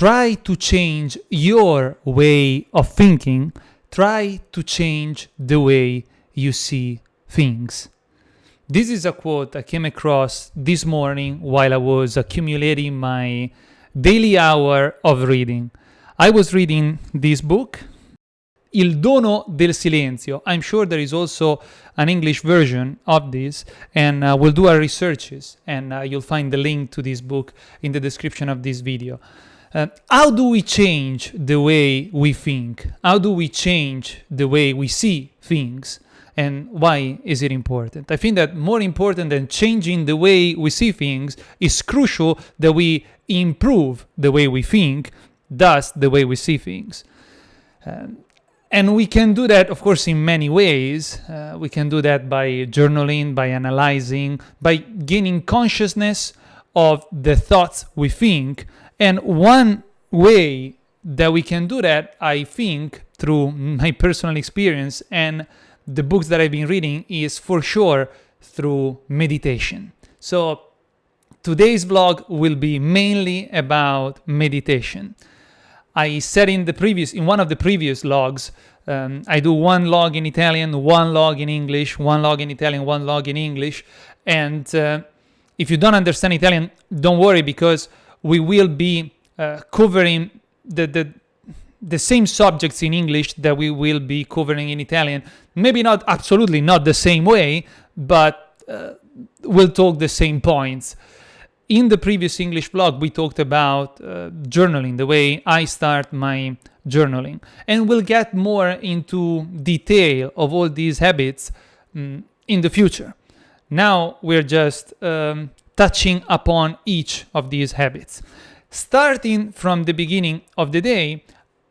try to change your way of thinking, try to change the way you see things. This is a quote I came across this morning while I was accumulating my daily hour of reading. I was reading this book, Il dono del silenzio. I'm sure there is also an English version of this, and we'll do our researches, and you'll find the link to this book in the description of this video. How do we change the way we think? How do we change the way we see things? And why is it important? I think that more important than changing the way we see things is crucial that we improve the way we think, thus the way we see things. And we can do that, of course, in many ways. We can do that by journaling, by analyzing, by gaining consciousness of the thoughts we think. And one way that we can do that, I think, through my personal experience and the books that I've been reading, is for sure through meditation. So today's vlog will be mainly about meditation. I said in one of the previous logs, I do one log in Italian, one log in English, one log in Italian, one log in English. And if you don't understand Italian, don't worry, because we will be covering the same subjects in English that we will be covering in Italian. Maybe not absolutely not the same way, but we'll talk the same points. In the previous English vlog, we talked about journaling, the way I start my journaling. And we'll get more into detail of all these habits in the future. Now we're just touching upon each of these habits. Starting from the beginning of the day,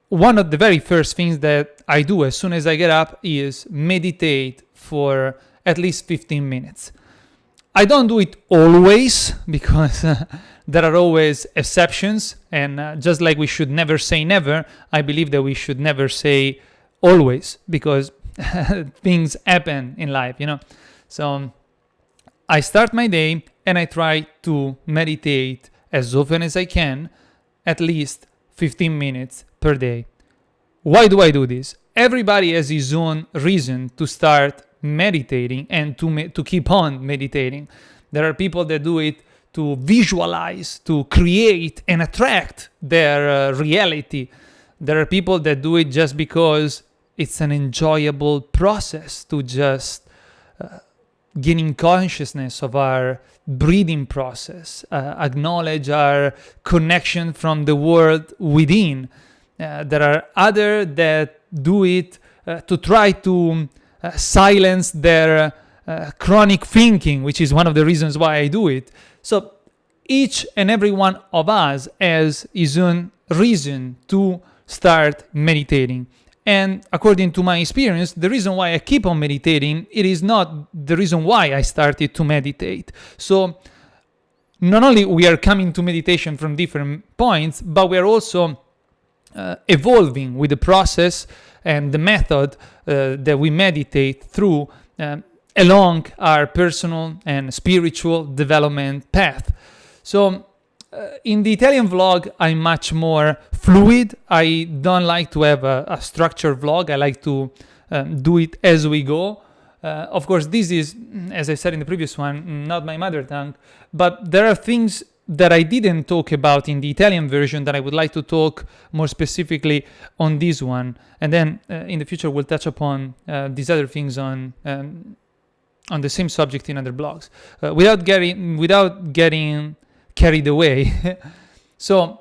one of the very first things that I do as soon as I get up is meditate for at least 15 minutes. I don't do it always, because there are always exceptions, and just like we should never say never, I believe that we should never say always, because things happen in life, you know. So I start my day and I try to meditate as often as I can, at least 15 minutes per day. Why do I do this? Everybody has his own reason to start meditating and to keep on meditating. There are people that do it to visualize, to create and attract their reality. There are people that do it just because it's an enjoyable process, to just gaining consciousness of our breathing process, acknowledge our connection from the world within. There are others that do it to try to silence their chronic thinking, which is one of the reasons why I do it. So each and every one of us has his own reason to start meditating. And according to my experience, the reason why I keep on meditating, it is not the reason why I started to meditate. So not only we are coming to meditation from different points, but we are also evolving with the process and the method that we meditate through along our personal and spiritual development path. So in the Italian vlog, I'm much more fluid. I don't like to have a structured vlog. I like to do it as we go. Of course, this is, as I said in the previous one, not my mother tongue, but there are things that I didn't talk about in the Italian version that I would like to talk more specifically on this one. And then in the future, we'll touch upon these other things on the same subject in other blogs, without getting carried away. So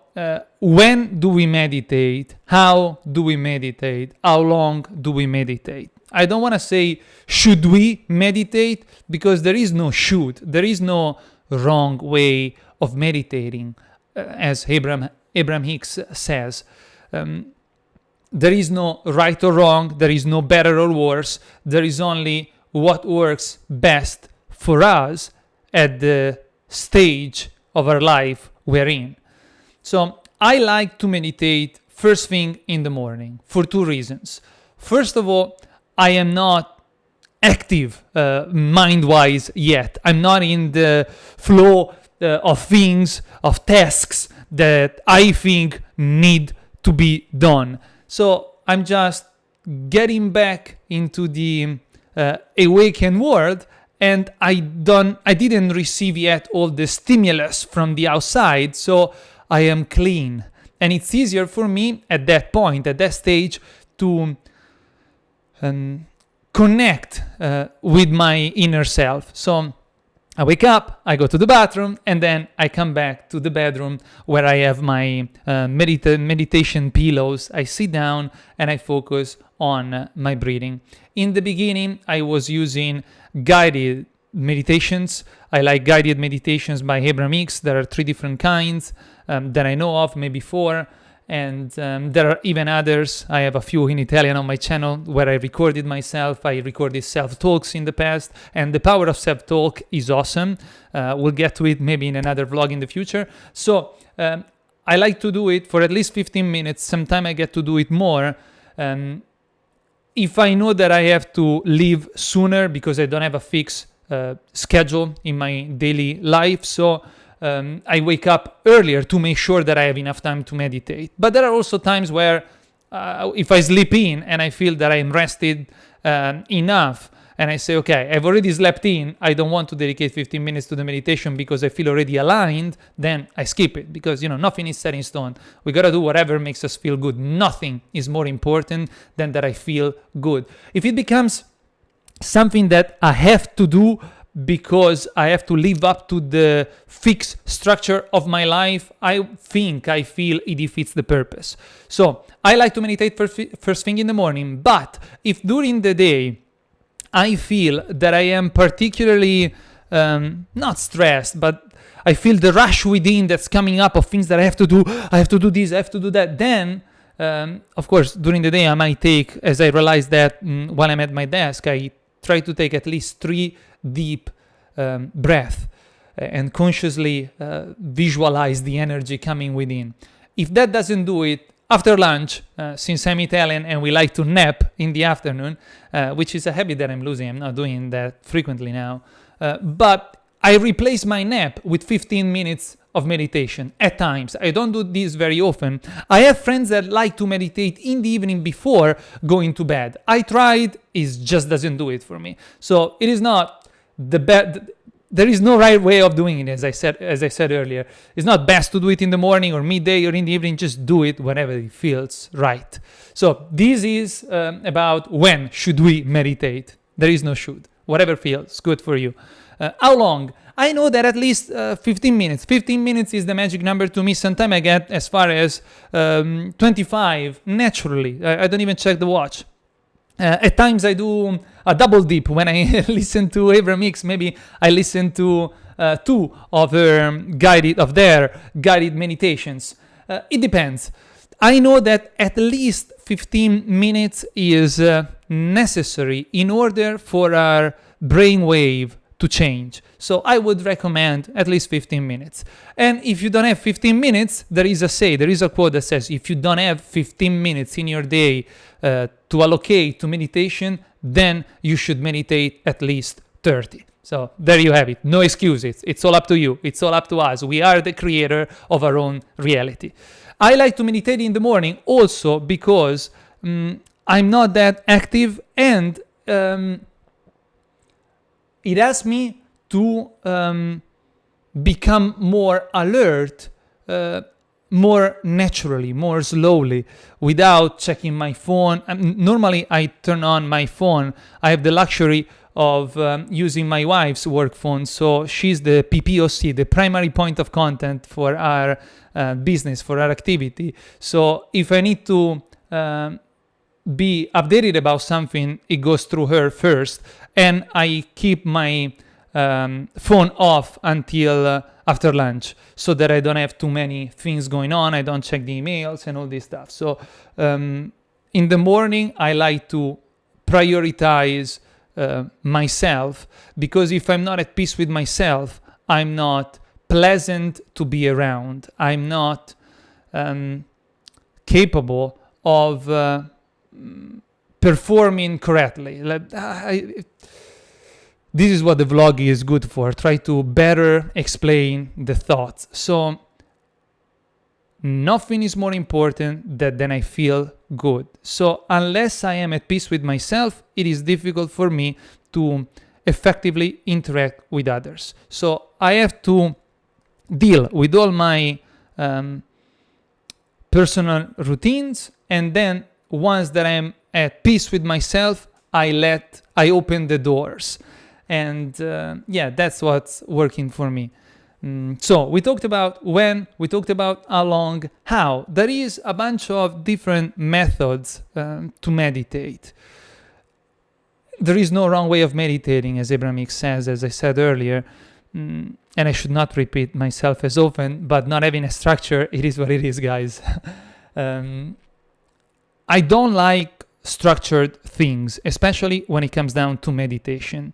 when do we meditate? How do we meditate? How long do we meditate? I don't want to say should we meditate, because there is no should. There is no wrong way of meditating, as Abraham Hicks says. There is no right or wrong. There is no better or worse. There is only what works best for us at the stage of our life we're in. So I like to meditate first thing in the morning for two reasons. First of all, I am not active mind-wise yet. I'm not in the flow of things, of tasks that I think need to be done. So I'm just getting back into the awakened world, and I didn't receive yet all the stimulus from the outside, so I am clean. And it's easier for me at that point, at that stage, to connect with my inner self. So I wake up, I go to the bathroom, and then I come back to the bedroom where I have my meditation pillows. I sit down and I focus on my breathing. In the beginning, I was using guided meditations. I like guided meditations by Abraham Hicks. There are 3 different kinds that I know of, maybe 4. And there are even others. I have a few in Italian on my channel where I recorded myself. I recorded self-talks in the past, and the power of self-talk is awesome. We'll get to it maybe in another vlog in the future. So I like to do it for at least 15 minutes. Sometimes I get to do it more. If I know that I have to leave sooner because I don't have a fixed schedule in my daily life, so I wake up earlier to make sure that I have enough time to meditate. But there are also times where if I sleep in and I feel that I'm rested enough, and I say, okay, I've already slept in, I don't want to dedicate 15 minutes to the meditation because I feel already aligned, then I skip it, because nothing is set in stone. We gotta do whatever makes us feel good. Nothing is more important than that I feel good. If it becomes something that I have to do because I have to live up to the fixed structure of my life, I feel it defeats the purpose. So I like to meditate first thing in the morning, but if during the day I feel that I am particularly not stressed, but I feel the rush within that's coming up of things that I have to do this, I have to do that, then of course during the day I might take, as I realize that while I'm at my desk, I try to take at least 3 deep breath and consciously visualize the energy coming within. If that doesn't do it, after lunch, since I'm Italian and we like to nap in the afternoon, which is a habit that I'm losing, I'm not doing that frequently now, but I replace my nap with 15 minutes of meditation at times. I don't do this very often. I have friends that like to meditate in the evening before going to bed. I tried, it just doesn't do it for me. So it is not the best. There is no right way of doing it, as I said earlier. It's not best to do it in the morning or midday or in the evening. Just do it whenever it feels right. So this is about when should we meditate. There is no should. Whatever feels good for you. How long? I know that at least 15 minutes. 15 minutes is the magic number to me. Sometimes I get as far as 25 naturally. I don't even check the watch. At times I do a double dip when I listen to Abraham Hicks. Maybe I listen to 2 of their guided meditations. It depends. I know that at least 15 minutes is necessary in order for our brainwave to change. So I would recommend at least 15 minutes. And if you don't have 15 minutes, there is a quote that says, if you don't have 15 minutes in your day to allocate to meditation, then you should meditate at least 30. So there you have it. No excuses. It's all up to you. It's all up to us. We are the creator of our own reality. I like to meditate in the morning also because I'm not that active, and it asks me to become more alert, more naturally, more slowly, without checking my phone. Normally, I turn on my phone. I have the luxury of using my wife's work phone, so she's the PPOC, the primary point of contact for our business, for our activity. So if I need to be updated about something, it goes through her first, and I keep my phone off until after lunch, so that I don't have too many things going on. I don't check the emails and all this stuff. So in the morning, I like to prioritize myself, because if I'm not at peace with myself, I'm not pleasant to be around. I'm not capable of performing correctly. This is what the vlog is good for. Try to better explain the thoughts. So nothing is more important than I feel good. So unless I am at peace with myself, it is difficult for me to effectively interact with others. So I have to deal with all my personal routines, and then once that I'm at peace with myself, I open the doors. And that's what's working for me. So we talked about when, we talked about how long, how. There is a bunch of different methods to meditate. There is no wrong way of meditating, as Abraham Hicks says, as I said earlier. And I should not repeat myself as often, but not having a structure, it is what it is, guys. I don't like structured things, especially when it comes down to meditation.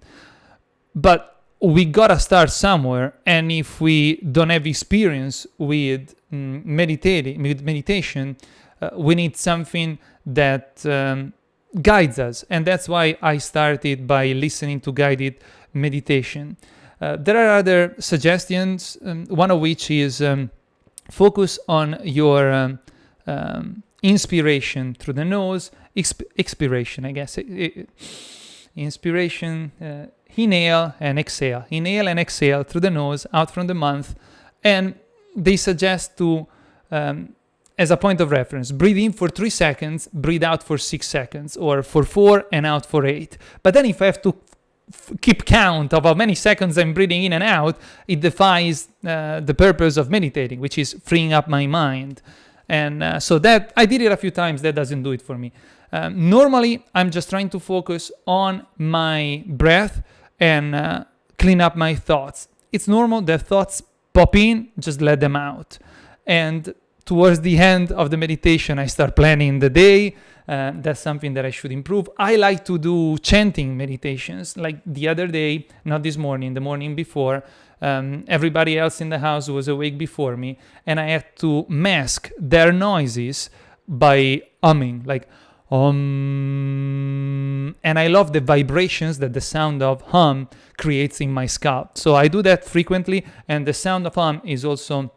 But we gotta start somewhere, and if we don't have experience with meditation, we need something that guides us, and that's why I started by listening to guided meditation. There are other suggestions, one of which is focus on your inspiration through the nose, expiration, I guess. Inspiration, inhale and exhale. Inhale and exhale through the nose, out from the mouth. And they suggest to, as a point of reference, breathe in for 3 seconds, breathe out for 6 seconds, or for 4 and out for 8. But then if I have to keep count of how many seconds I'm breathing in and out, it defies the purpose of meditating, which is freeing up my mind. And so that I did it a few times. That doesn't do it for me. Normally, I'm just trying to focus on my breath and clean up my thoughts. It's normal that thoughts pop in, just let them out. And towards the end of the meditation, I start planning the day. That's something that I should improve. I like to do chanting meditations. Like the other day, not this morning, the morning before, everybody else in the house was awake before me, and I had to mask their noises by humming, like and I love the vibrations that the sound of hum creates in my scalp. So I do that frequently, and the sound of hum is also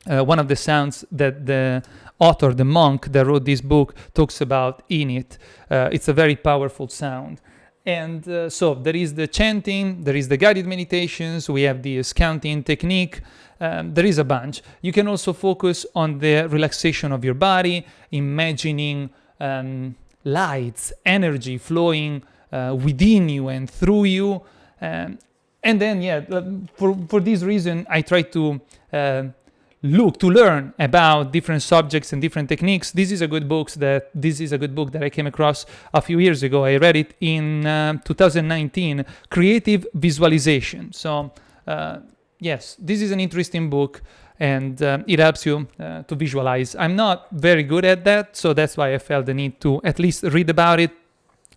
one of the sounds that the author, the monk that wrote this book, talks about in it. It's a very powerful sound. And so there is the chanting, there is the guided meditations, we have the counting technique, there is a bunch. You can also focus on the relaxation of your body, imagining lights, energy flowing within you and through you. And then, for this reason, I try to learn about different subjects and different techniques. This is a good book that I came across a few years ago. I read it in 2019, Creative Visualization. So yes, this is an interesting book, and it helps you to visualize. I'm not very good at that, so that's why I felt the need to at least read about it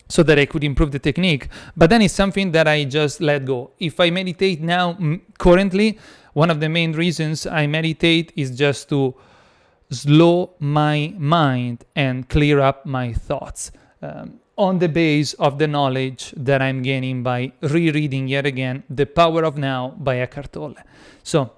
so that I could improve the technique. But then it's something that I just let go. If I meditate now, currently, one of the main reasons I meditate is just to slow my mind and clear up my thoughts on the base of the knowledge that I'm gaining by rereading yet again The Power of Now by Eckhart Tolle. So,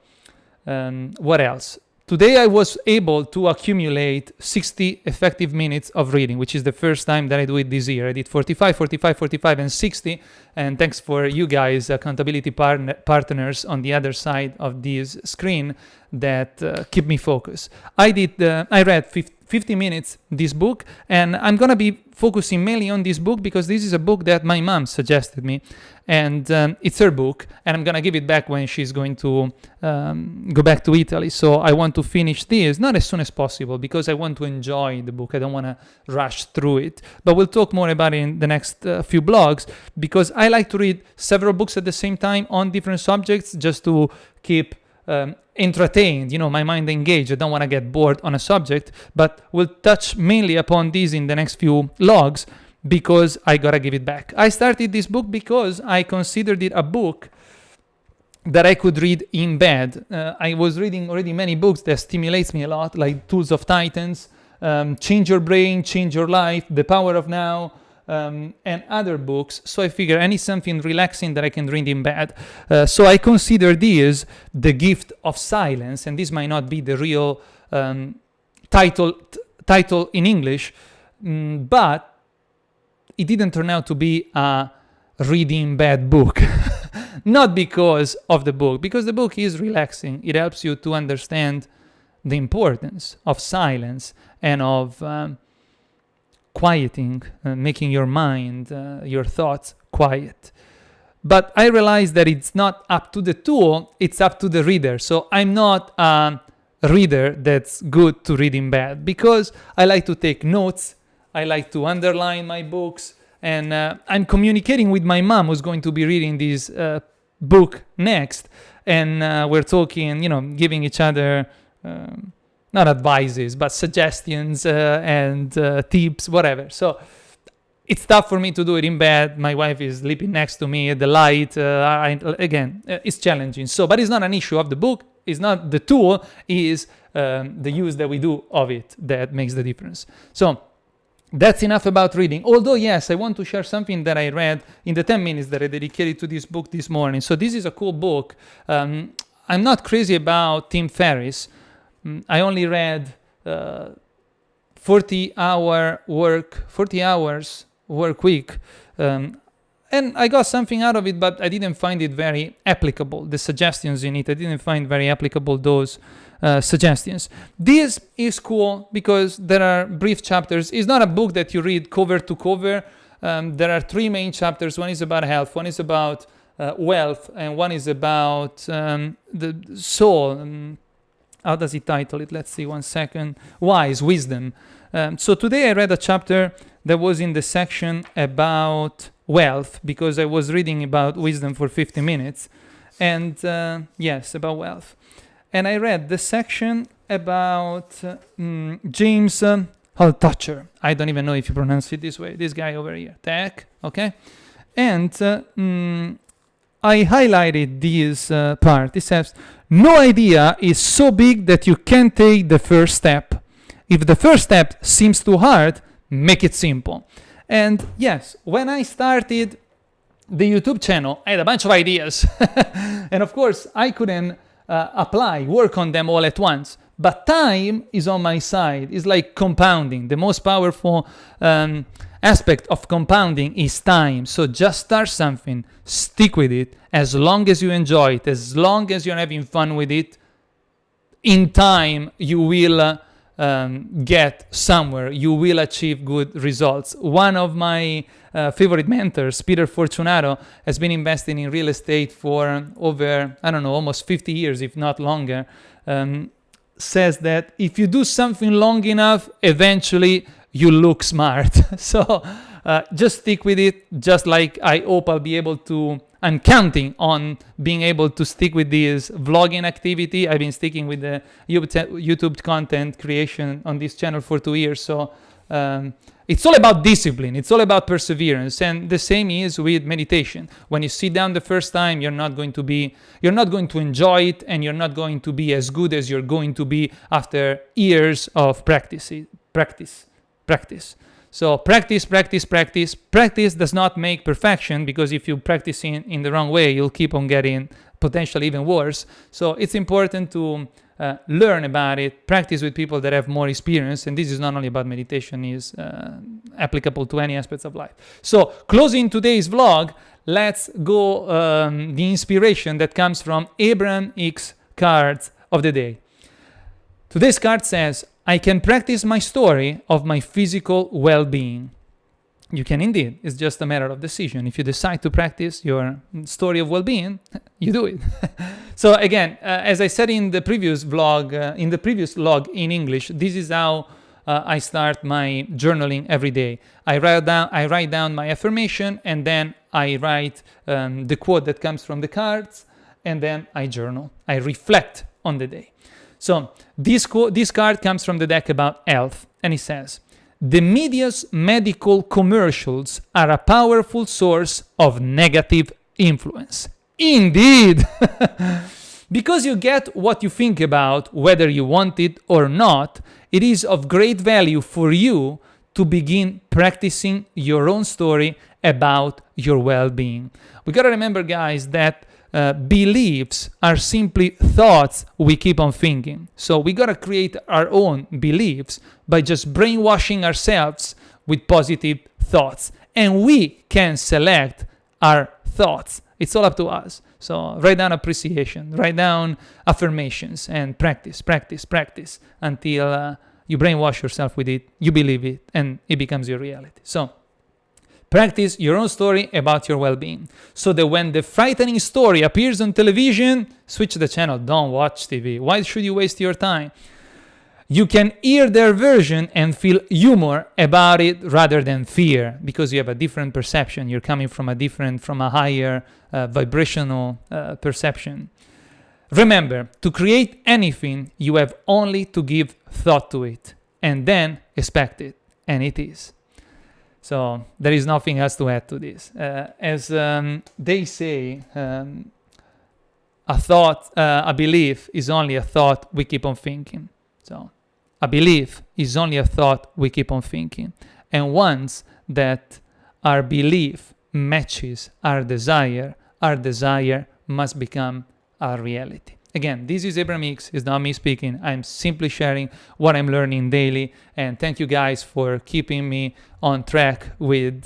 what else? Today I was able to accumulate 60 effective minutes of reading, which is the first time that I do it this year. I did 45, and 60. And thanks for you guys, accountability partners on the other side of this screen that keep me focused. I read 50 minutes this book, and I'm going to be focusing mainly on this book because this is a book that my mom suggested me, and it's her book, and I'm going to give it back when she's going to go back to Italy. So I want to finish this, not as soon as possible, because I want to enjoy the book. I don't want to rush through it, but we'll talk more about it in the next few blogs, because I like to read several books at the same time on different subjects just to keep entertained, my mind engaged. I don't want to get bored on a subject, but we'll touch mainly upon these in the next few logs because I gotta give it back. I started this book because I considered it a book that I could read in bed. I was reading already many books that stimulates me a lot, like Tools of Titans, Change Your Brain, Change Your Life, The Power of Now, and other books. So I figure I need something relaxing that I can read in bed. So I consider this the gift of silence, and this might not be the real title in English, but it didn't turn out to be a reading bad book. Not because of the book, because the book is relaxing. It helps you to understand the importance of silence and of quieting, making your mind, your thoughts quiet. But I realized that it's not up to the tool, it's up to the reader. So I'm not a reader that's good to reading bad, because I like to take notes, I like to underline my books, and I'm communicating with my mom, who's going to be reading this book next, and we're talking, giving each other not advices, but suggestions and tips, whatever. So it's tough for me to do it in bed. My wife is sleeping next to me at the light. It's challenging. So, but it's not an issue of the book. It's not the tool. It's the use that we do of it that makes the difference. So that's enough about reading. Although, yes, I want to share something that I read in the 10 minutes that I dedicated to this book this morning. So this is a cool book. I'm not crazy about Tim Ferriss. I only read 40 hours work week. And I got something out of it, but I didn't find it very applicable. The suggestions in it, I didn't find very applicable, those suggestions. This is cool because there are brief chapters. It's not a book that you read cover to cover. There are 3 main chapters. One is about health, one is about wealth, and one is about the soul. How does he title it? Let's see, 1 second. Wisdom. So today I read a chapter that was in the section about wealth, because I was reading about wisdom for 50 minutes. And yes, about wealth. And I read the section about James Altucher. I don't even know if you pronounce it this way. This guy over here. Tech, okay? And I highlighted this part. It says, no idea is so big that you can't take the first step. If the first step seems too hard, make it simple. And yes, when I started the YouTube channel, I had a bunch of ideas. And of course, I couldn't work on them all at once. But time is on my side. It's like compounding. The most powerful aspect of compounding is time. So just start something, stick with it. As long as you enjoy it, as long as you're having fun with it, in time you will get somewhere. You will achieve good results. One of my favorite mentors, Peter Fortunato, has been investing in real estate for over, almost 50 years, if not longer. Says that if you do something long enough, eventually you look smart. So just stick with it. Just like I hope I'm counting on being able to stick with this vlogging activity. I've been sticking with the YouTube content creation on this channel for 2 years. So it's all about discipline. It's all about perseverance. And the same is with meditation. When you sit down the first time, you're not going to enjoy it, and you're not going to be as good as you're going to be after years of practice. So practice. Practice does not make perfection, because if you practice in the wrong way, you'll keep on getting potentially even worse. So it's important to learn about it, practice with people that have more experience. And this is not only about meditation, is applicable to any aspects of life. So closing today's vlog, let's go the inspiration that comes from AbrahamHicksCards of the day. Today's card says, I can practice my story of my physical well-being. You can indeed. It's just a matter of decision. If you decide to practice your story of well-being, you do it. So again, as I said in the previous vlog, in English, this is how I start my journaling every day. I write down my affirmation, and then I write the quote that comes from the cards, and then I journal. I reflect on the day. So this card comes from the deck about health, and it says, the media's medical commercials are a powerful source of negative influence. Indeed! Because you get what you think about, whether you want it or not, it is of great value for you to begin practicing your own story about your well-being. We gotta remember, guys, that beliefs are simply thoughts we keep on thinking. So we gotta create our own beliefs by just brainwashing ourselves with positive thoughts. And we can select our thoughts. It's all up to us. So write down appreciation, write down affirmations, and practice until you brainwash yourself with it, you believe it, and it becomes your reality. So practice your own story about your well-being, so that when the frightening story appears on television, switch the channel, don't watch TV. Why should you waste your time? You can hear their version and feel humor about it rather than fear, because you have a different perception. You're coming from a higher vibrational perception. Remember, to create anything, you have only to give thought to it and then expect it, and it is. So there is nothing else to add to this. As they say, a belief is only a thought we keep on thinking. So a belief is only a thought we keep on thinking. And once that our belief matches our desire must become our reality. Again, this is Abraham Hicks. It's not me speaking. I'm simply sharing what I'm learning daily. And thank you guys for keeping me on track with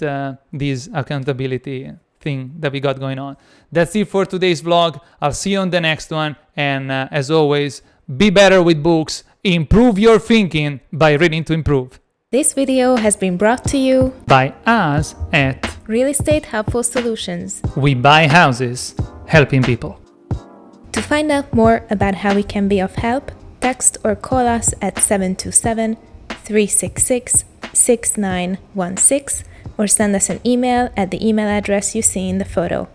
this accountability thing that we got going on. That's it for today's vlog. I'll see you on the next one. And as always, be better with books. Improve your thinking by reading to improve. This video has been brought to you by us at Real Estate Helpful Solutions. We buy houses, helping people. To find out more about how we can be of help, text or call us at 727-366-6916 or send us an email at the email address you see in the photo.